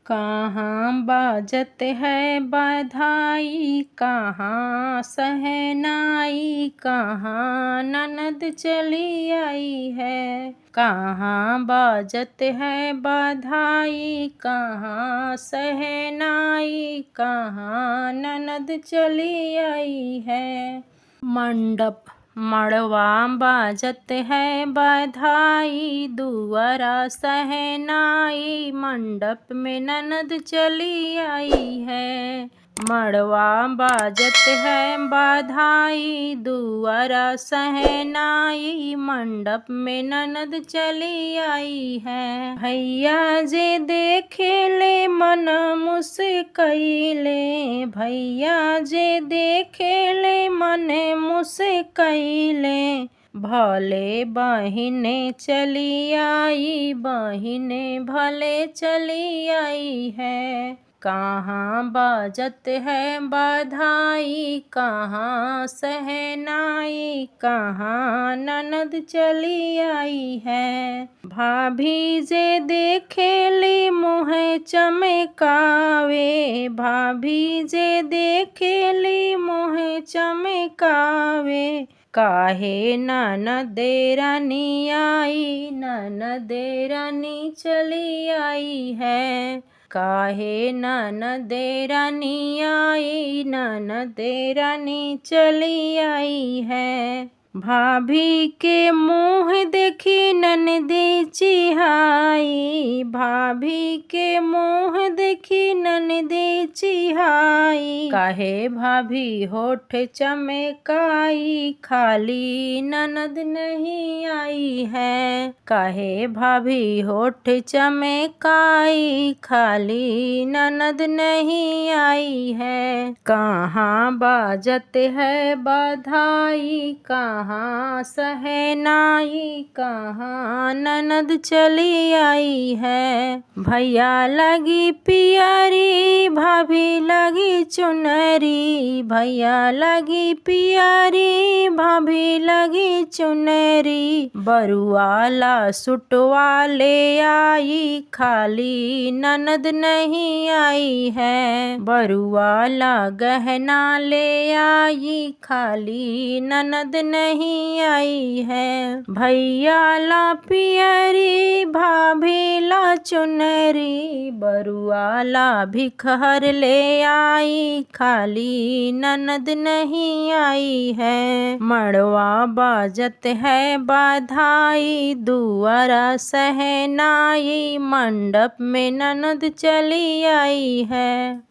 कहाँ बाजत है बधाई, कहाँ सहनाई, कहाँ ननद चली आई है। कहाँ बाजत है बधाई, कहाँ सहनाई, कहाँ ननद चली आई है। मंडप मड़वा बाजत है बधाई, दुअरा सहनाई, मंडप में ननद चली आई है। मड़वा बाजत है बधाई, दुअरा सहनाई, मंडप में ननद चली आई है। भैया जे देखेले मन मुस्कइले, भैया जे देखेले मन मुस्कइले, भले बहिने चली आई, बहिने भले चली आई है। कहाँ बाजत है बधाई, कहाँ सहनाई, कहाँ ननद चली आई है। भाभी जे देखेली मुँह चमकावे, भाभी जे देखेली मुँह चमकावे, काहे ननदेरानी आई, ननदेरानी चली आई है। काहे ननदेरानी आई, ननदेरानी चली आई है। भाभी के मुँह देखी ननदी चिहाई, भाभी के मुँह देखी ननदी चिहाई, काहे भाभी होठ चमकाई, खाली ननद नहीं आई है। काहे भाभी होठ चमकाई, खाली ननद नहीं आई है। कहाँ बाजत है बधाई, कहाँ सहनाई, कहाँ ननद चली आई है। भैया लगी पियरी, भाभी लगी चुनरी, भैया लगी पियरी, भाभी लगी चुनरी, बरुआला सुटवा ले आई, खाली ननद नहीं आई है। बरुआला गहना ले आई, खाली ननद नहीं आई है। भैया ला पियरी, भाभी ला चुनरी, बरुआला भिखर ले आई, खाली ननद नहीं आई है। मड़वा बाजत है बधाई, दुअरा सहनाई, मंडप में ननद चली आई है।